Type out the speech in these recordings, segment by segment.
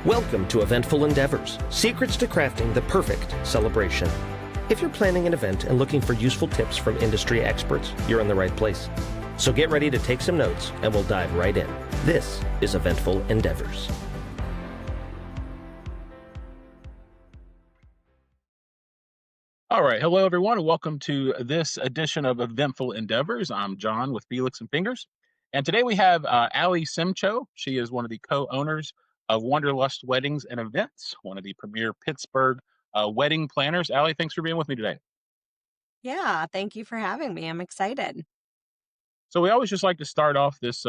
Welcome to Eventful Endeavors, secrets to crafting the perfect celebration. If you're planning an event and looking for useful tips from industry experts, you're in the right place. So get ready to take some notes and we'll dive right in. This is Eventful Endeavors. All right. Hello, everyone, and welcome to this edition of Eventful Endeavors. I'm John with Felix and Fingers. And today we have Ali Simcho. She is one of the co-owners of Wanderlust Weddings and Events, one of the premier Pittsburgh wedding planners. Ali, thanks for being with me today. Yeah, thank you for having me. I'm excited. So we always just like to start off this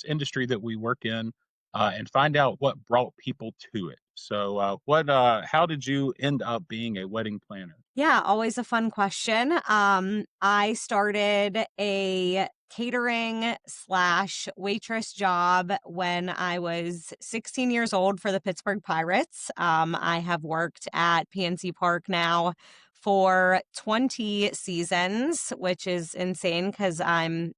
industry that we work in and find out what brought people to it. So how did you end up being a wedding planner? Yeah, always a fun question. I started a catering slash waitress job when I was 16 years old for the Pittsburgh Pirates. I have worked at PNC Park now for 20 seasons, which is insane because I'm,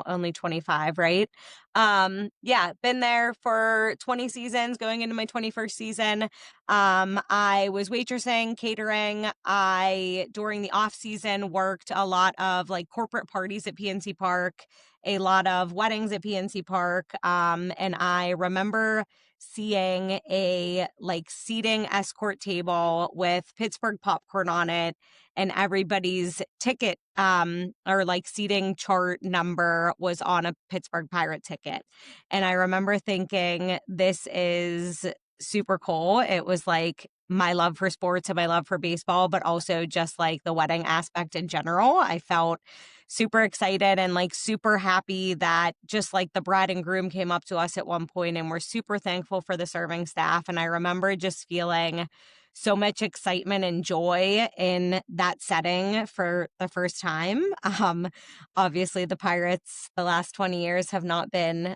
only 25, right? Yeah, been there for 20 seasons, going into my 21st season. I was waitressing, catering. I, during the off season, worked a lot of like corporate parties at PNC Park, a lot of weddings at PNC Park. And I remember seeing a like seating escort table with Pittsburgh popcorn on it and everybody's ticket or like seating chart number was on a Pittsburgh Pirate ticket. And I remember thinking, this is super cool. It was like my love for sports and my love for baseball, but also just like the wedding aspect in general. I felt super excited and like super happy that just like the bride and groom came up to us at one point and we're super thankful for the serving staff. And I remember just feeling so much excitement and joy in that setting for the first time. Obviously the Pirates the last 20 years have not been,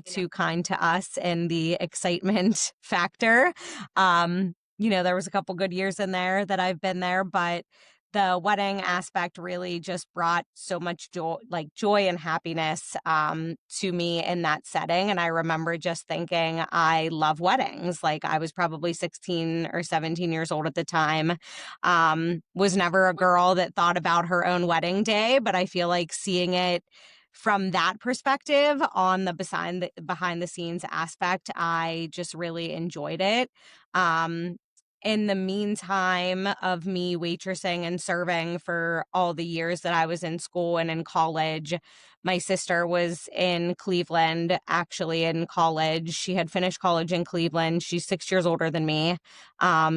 too kind to us in the excitement factor. There was a couple good years in there that I've been there, but the wedding aspect really just brought so much joy and happiness to me in that setting. And I remember just thinking, I love weddings. Like I was probably 16 or 17 years old at the time. Was never a girl that thought about her own wedding day, but I feel like seeing it from that perspective on the behind the scenes aspect, I just really enjoyed it. In the meantime of me waitressing and serving for all the years that I was in school and in college, my sister was in Cleveland, actually in college. She had finished college in Cleveland. She's 6 years older than me.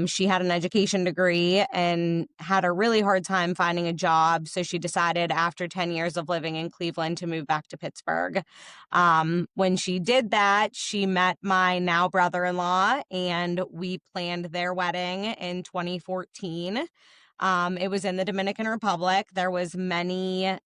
She had an education degree and had a really hard time finding a job. So she decided after 10 years of living in Cleveland to move back to Pittsburgh. When she did that, she met my now brother-in-law and we planned their wedding in 2014. It was in the Dominican Republic. There was many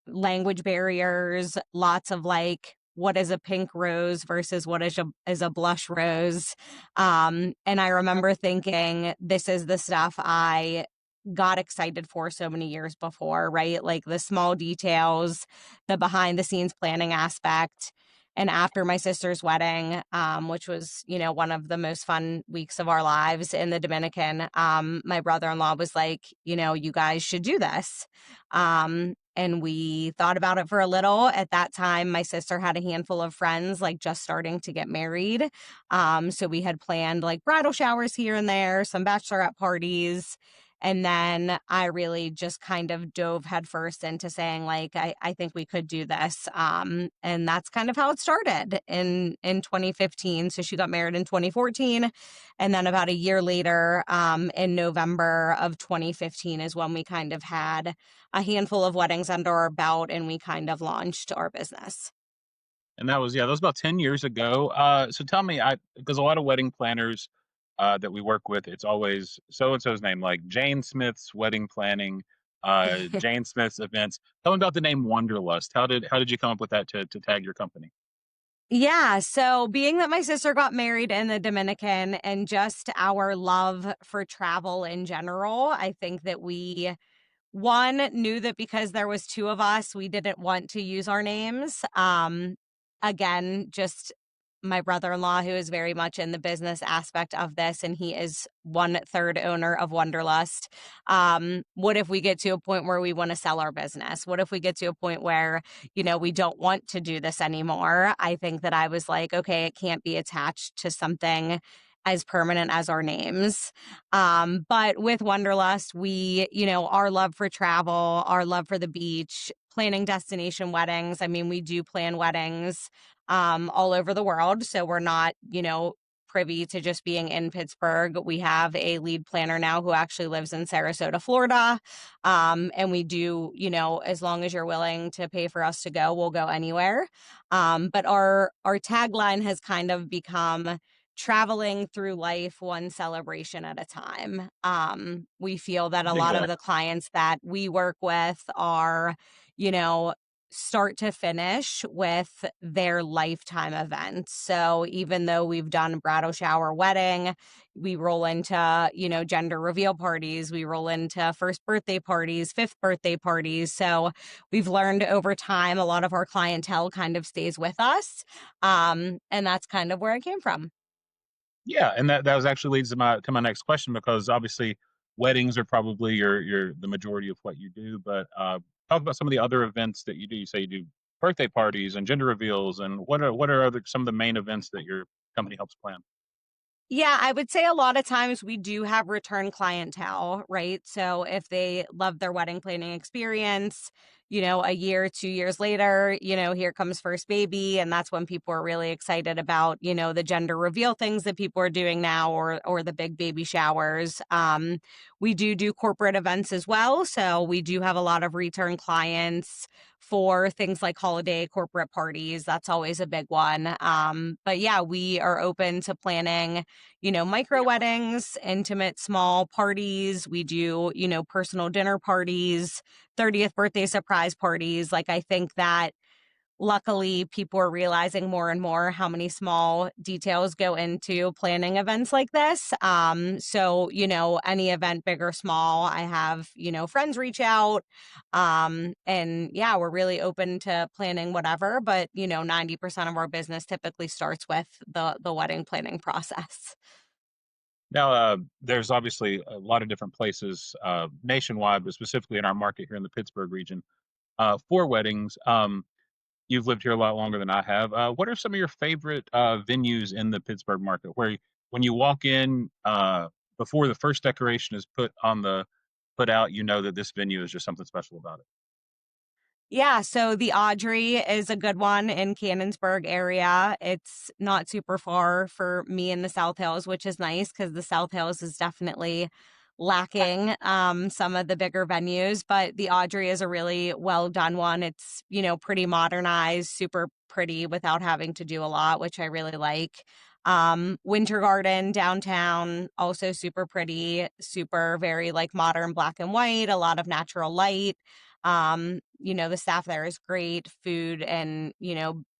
language barriers, lots of like, what is a pink rose versus what is a blush rose. And I remember thinking, this is the stuff I got excited for so many years before, right? Like the small details, the behind the scenes planning aspect. And after my sister's wedding, which was, one of the most fun weeks of our lives in the Dominican, my brother-in-law was like, you guys should do this. And we thought about it for a little. At that time, my sister had a handful of friends like just starting to get married. So we had planned like bridal showers here and there, some bachelorette parties. And then I really just kind of dove headfirst into saying, like, I think we could do this. And that's kind of how it started in 2015. So she got married in 2014. And then about a year later, in November of 2015 is when we kind of had a handful of weddings under our belt and we kind of launched our business. And that was about 10 years ago. So tell me, because a lot of wedding planners that we work with, it's always so-and-so's name, like Jane Smith's Wedding Planning, Jane Smith's Events. Tell me about the name Wanderlust. How did you come up with that to tag your company? Yeah. So being that my sister got married in the Dominican and just our love for travel in general, I think that we, one, knew that because there was two of us, we didn't want to use our names. Again, just my brother-in-law, who is very much in the business aspect of this, and he is 1/3 owner of Wanderlust. What if we get to a point where we want to sell our business? What if we get to a point where, we don't want to do this anymore? I think that I was like, okay, it can't be attached to something as permanent as our names. But with Wanderlust, our love for travel, our love for the beach, planning destination weddings. I mean, we do plan weddings all over the world. So we're not, privy to just being in Pittsburgh. We have a lead planner now who actually lives in Sarasota, Florida. And we do, as long as you're willing to pay for us to go, we'll go anywhere. But our tagline has kind of become traveling through life one celebration at a time. We feel that a lot of the clients that we work with are, you know, start to finish with their lifetime events. So even though we've done bridal shower, wedding, we roll into, gender reveal parties, we roll into first birthday parties, fifth birthday parties. So we've learned over time, a lot of our clientele kind of stays with us. And that's kind of where it came from. Yeah, and that was actually leads to my next question, because obviously weddings are probably your the majority of what you do, but talk about some of the other events that you do. You say you do birthday parties and gender reveals, and what are some of the main events that your company helps plan? Yeah, I would say a lot of times we do have return clientele, right? So if they love their wedding planning experience, a year, 2 years later, here comes first baby. And that's when people are really excited about, the gender reveal things that people are doing now, or the big baby showers. We do corporate events as well. So we do have a lot of return clients for things like holiday corporate parties. That's always a big one. But yeah, we are open to planning micro weddings, intimate small parties. We do, personal dinner parties, 30th birthday surprise parties. Like, I think that luckily people are realizing more and more how many small details go into planning events like this. So, any event, big or small, I have, friends reach out. And yeah, we're really open to planning whatever, but 90% of our business typically starts with the wedding planning process. Now, there's obviously a lot of different places nationwide, but specifically in our market here in the Pittsburgh region for weddings. You've lived here a lot longer than I have. What are some of your favorite venues in the Pittsburgh market, where when you walk in, before the first decoration is put out, you know that this venue is just something special about it? Yeah, so the Audrey is a good one in Canonsburg area. It's not super far for me in the South Hills, which is nice because the South Hills is definitely lacking some of the bigger venues, but the Audrey is a really well done one. It's, pretty modernized, super pretty without having to do a lot, which I really like. Winter Garden downtown, also super pretty, super very like modern black and white, a lot of natural light. The staff there is great, food and,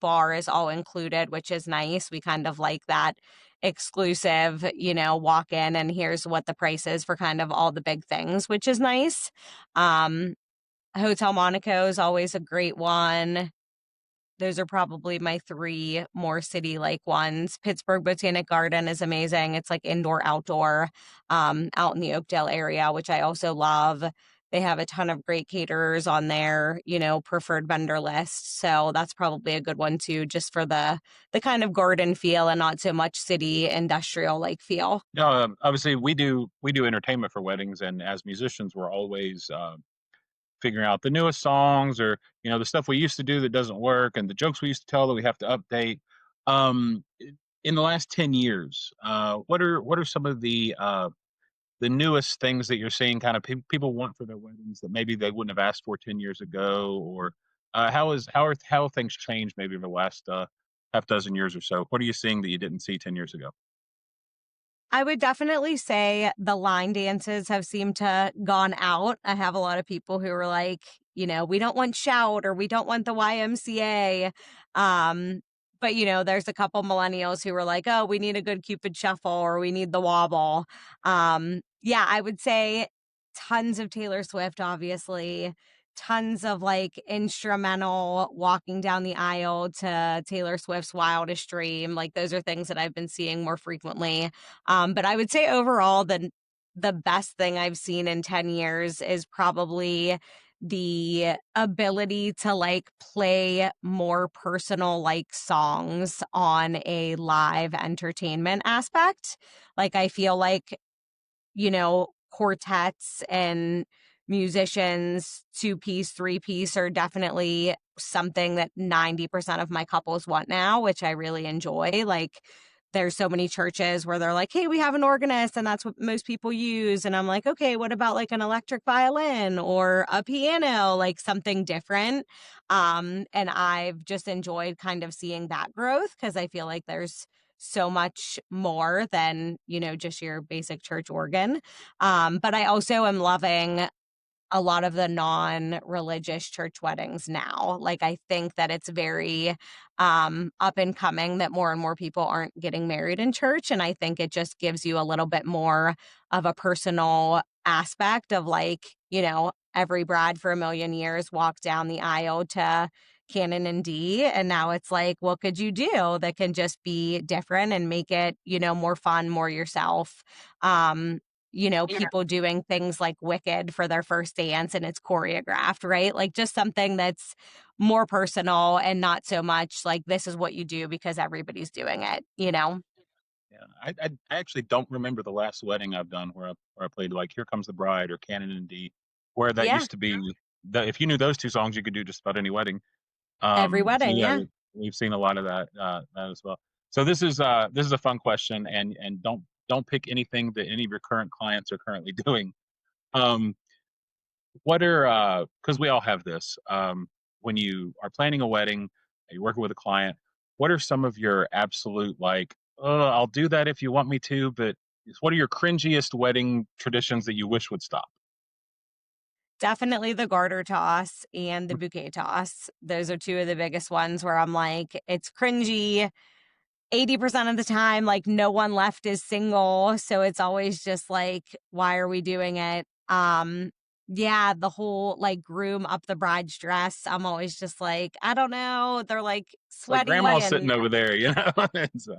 bar is all included, which is nice. We kind of like that exclusive, walk in and here's what the price is for kind of all the big things, which is nice. Um, Hotel Monaco is always a great one. Those are probably my three more city-like ones. Pittsburgh Botanic Garden is amazing. It's like indoor, outdoor, out in the Oakdale area, which I also love. They have a ton of great caterers on their, preferred vendor list. So that's probably a good one too, just for the kind of garden feel and not so much city industrial like feel. No, obviously we do entertainment for weddings, and as musicians, we're always figuring out the newest songs, or the stuff we used to do that doesn't work, and the jokes we used to tell that we have to update. Um, in the last 10 years, what are some of the newest things that you're seeing, kind of people want for their weddings that maybe they wouldn't have asked for 10 years ago, or how have things changed maybe in the last half dozen years or so? What are you seeing that you didn't see 10 years ago? I would definitely say the line dances have seemed to gone out. I have a lot of people who are like, we don't want shout or we don't want the YMCA. Um, but there's a couple millennials who were like, oh, we need a good Cupid shuffle or we need the wobble. Yeah, I would say tons of Taylor Swift, obviously. tons of like instrumental walking down the aisle to Taylor Swift's Wildest Dream. Like those are things that I've been seeing more frequently. But I would say overall, the best thing I've seen in 10 years is probably the ability to like play more personal like songs on a live entertainment aspect. Like I feel like, quartets and musicians, 2-piece, 3-piece are definitely something that 90% of my couples want now, which I really enjoy. Like there's so many churches where they're like, hey, we have an organist and that's what most people use. And I'm like, okay, what about like an electric violin or a piano, like something different? And I've just enjoyed kind of seeing that growth because I feel like there's so much more than, just your basic church organ. But I also am loving a lot of the non-religious church weddings now. Like I think that it's very up and coming that more and more people aren't getting married in church. And I think it just gives you a little bit more of a personal aspect of like, every bride for a million years walked down the aisle to Canon and D. And now it's like, what could you do that can just be different and make it, more fun, more yourself? People doing things like Wicked for their first dance and it's choreographed, right? Like just something that's more personal and not so much like this is what you do because everybody's doing it, Yeah, I actually don't remember the last wedding I've done where I played like Here Comes the Bride or Canon and D, where that Yeah. used to be. If you knew those two songs, you could do just about any wedding. Every So wedding. yeah, Yeah. we've seen a lot of that as well. So this is a fun question, and don't pick anything that any of your current clients are currently doing. Um, what are because we all have this when you are planning a wedding, and you're working with a client. What are some of your absolute like? Oh, I'll do that if you want me to, but what are your cringiest wedding traditions that you wish would stop? Definitely the garter toss and the bouquet toss. Those are two of the biggest ones where I'm like, it's cringy. 80% of the time, like no one left is single. So it's always just like, why are we doing it? Yeah, the whole like groom up the bride's dress. I'm always just like, I don't know. They're like It's like sweaty grandma's sitting and over there, you know.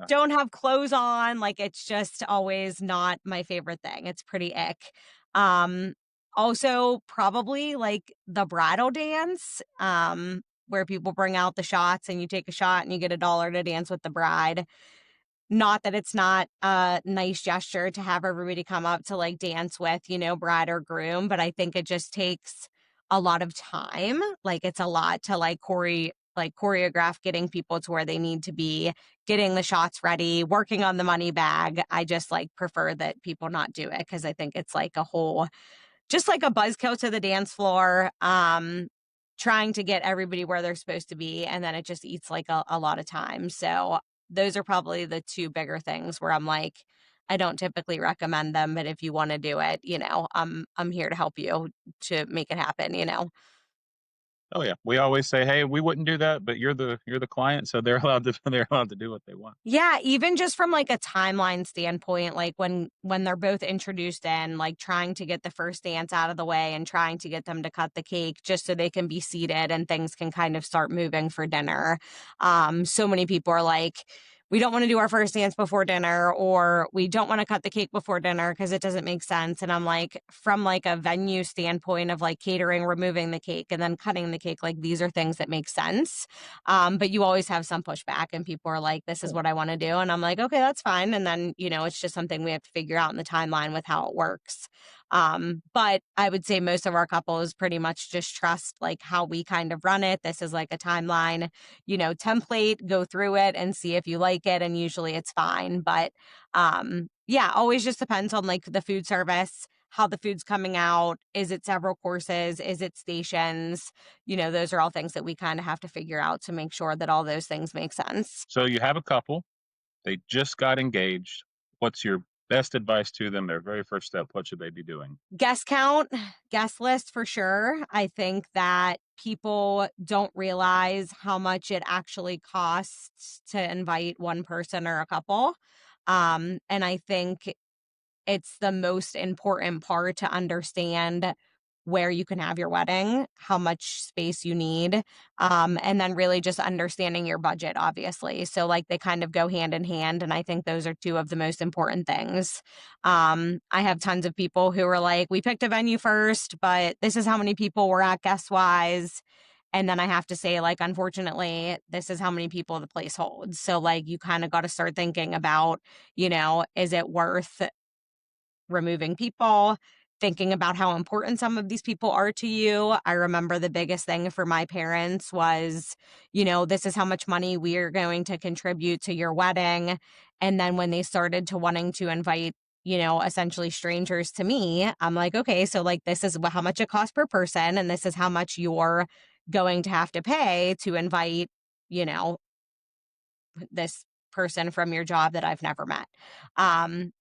don't have clothes on. Like it's just always not my favorite thing. It's pretty ick. Um, Also probably like the bridal dance, where people bring out the shots and you take a shot and you get $1 to dance with the bride. Not that it's not a nice gesture to have everybody come up to like dance with, bride or groom, but I think it just takes a lot of time. Like it's a lot to like choreograph getting people to where they need to be, getting the shots ready, working on the money bag. I just like prefer that people not do it because I think it's like a whole just like a buzzkill to the dance floor, trying to get everybody where they're supposed to be. And then it just eats like a lot of time. So those are probably the two bigger things where I'm like, I don't typically recommend them, but if you want to do it, I'm here to help you to make it happen. Oh yeah, we always say, "Hey, we wouldn't do that," but you're the client, so they're allowed to they're allowed to do what they want. Yeah, even just from like a timeline standpoint, like when they're both introduced in, like trying to get the first dance out of the way and trying to get them to cut the cake just so they can be seated and things can kind of start moving for dinner. So many people are like, we don't want to do our first dance before dinner, or we don't want to cut the cake before dinner because it doesn't make sense. And I'm like, from like a venue standpoint of like catering, removing the cake and then cutting the cake, like these are things that make sense. But you always have some pushback and people are like, this is what I want to do. And I'm like, okay, that's fine. And then, it's just something we have to figure out in the timeline with how it works. But I would say most of our couples pretty much just trust like how we kind of run it. This is like a timeline, template, go through it and see if you like it. And usually it's fine. But yeah, always just depends on like the food service, how the food's coming out. Is it several courses? Is it stations? Those are all things that we kind of have to figure out to make sure that all those things make sense. So you have a couple, they just got engaged. What's your best advice to them? Their very first step, what should they be doing? Guest count, guest list for sure. I think that people don't realize how much it actually costs to invite one person or a couple. And I think it's the most important part to understand where you can have your wedding, how much space you need, and then really just understanding your budget, obviously. So like they kind of go hand in hand. And I think those are two of the most important things. I have tons of people who are like, we picked a venue first, but this is how many people we're at guest wise. And then I have to say, like, unfortunately, this is how many people the place holds. So like you kind of got to start thinking about, is it worth removing people, thinking about how important some of these people are to you. I remember the biggest thing for my parents was, this is how much money we are going to contribute to your wedding. And then when they started to wanting to invite, essentially strangers to me, I'm like, okay, so like this is how much it costs per person. And this is how much you're going to have to pay to invite, this person from your job that I've never met.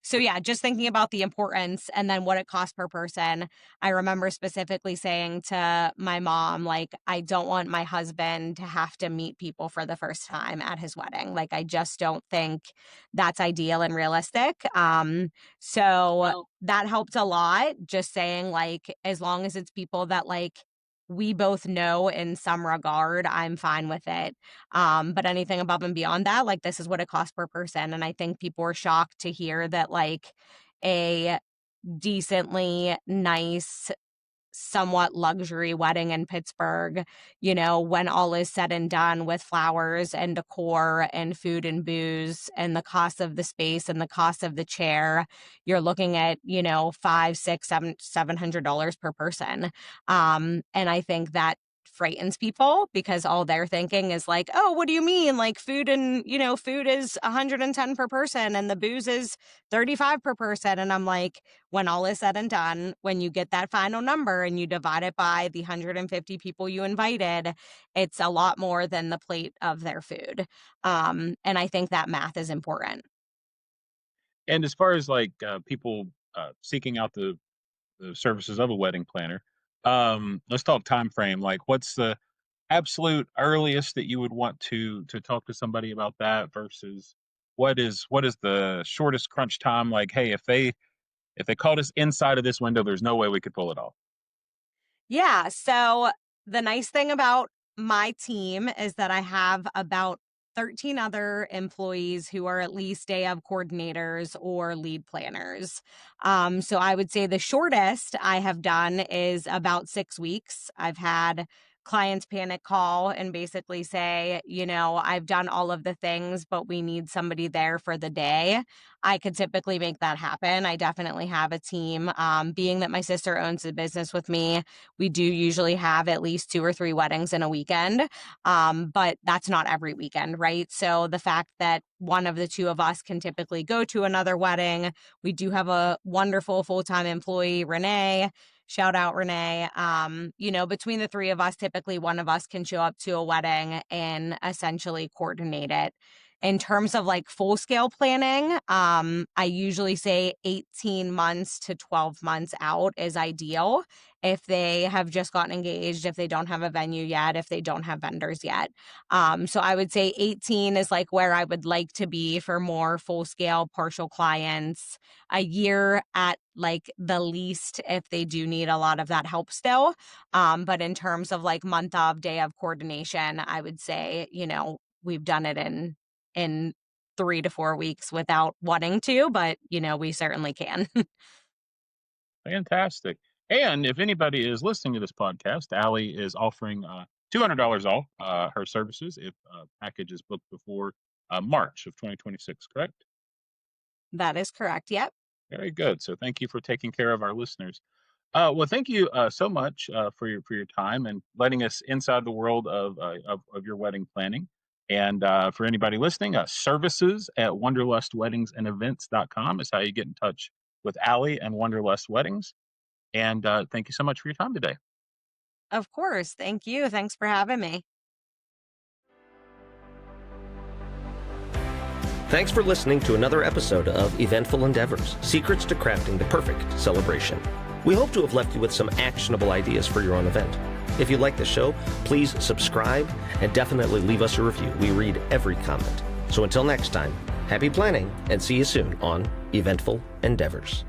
So yeah, just thinking about the importance and then what it costs per person. I remember specifically saying to my mom, like, I don't want my husband to have to meet people for the first time at his wedding. Like, I just don't think that's ideal and realistic. So that helped a lot. Just saying, like, as long as it's people that like we both know in some regard, I'm fine with it. But anything above and beyond that, like this is what it costs per person. And I think people were shocked to hear that like a decently nice, somewhat luxury wedding in Pittsburgh, when all is said and done with flowers and decor and food and booze and the cost of the space and the cost of the chair, you're looking at, $500, $600, $700 per person. And I think that frightens people because all they're thinking is like, oh, what do you mean? Like food and, food is 110 per person and the booze is 35 per person. And I'm like, when all is said and done, when you get that final number and you divide it by the 150 people you invited, it's a lot more than the plate of their food. And I think that math is important. And as far as like people seeking out the services of a wedding planner, let's talk time frame. Like, what's the absolute earliest that you would want to talk to somebody about that versus what is the shortest crunch time? Like, hey, if they called us inside of this window, there's no way we could pull it off. Yeah. So the nice thing about my team is that I have about 13 other employees who are at least day of coordinators or lead planners. So I would say the shortest I have done is about 6 weeks. I've had clients panic call and basically say, I've done all of the things, but we need somebody there for the day. I could typically make that happen. I definitely have a team. Being that my sister owns the business with me, we do usually have at least 2 or 3 weddings in a weekend. But that's not every weekend, right? So the fact that one of the two of us can typically go to another wedding, we do have a wonderful full-time employee, Renee. Shout out Renee. Between the three of us, typically one of us can show up to a wedding and essentially coordinate it. In terms of like full scale planning, I usually say 18 months to 12 months out is ideal if they have just gotten engaged, if they don't have a venue yet, if they don't have vendors yet. So I would say 18 is like where I would like to be for more full scale partial clients. A year at like the least if they do need a lot of that help still. But in terms of like month of day of coordination, I would say, we've done it in 3 to 4 weeks without wanting to, but we certainly can. Fantastic. And if anybody is listening to this podcast, Ali is offering $200 off her services if package is booked before March of 2026, correct? That is correct. Yep. Very good. So thank you for taking care of our listeners. Well, thank you so much for your time and letting us inside the world of your wedding planning. And for anybody listening, services at Wanderlust Weddings and Events.com is how you get in touch with Ali and Wanderlust Weddings. And thank you so much for your time today. Of course. Thank you. Thanks for having me. Thanks for listening to another episode of Eventful Endeavors, Secrets to Crafting the Perfect Celebration. We hope to have left you with some actionable ideas for your own event. If you like the show, please subscribe and definitely leave us a review. We read every comment. So until next time, happy planning and see you soon on Eventful Endeavors.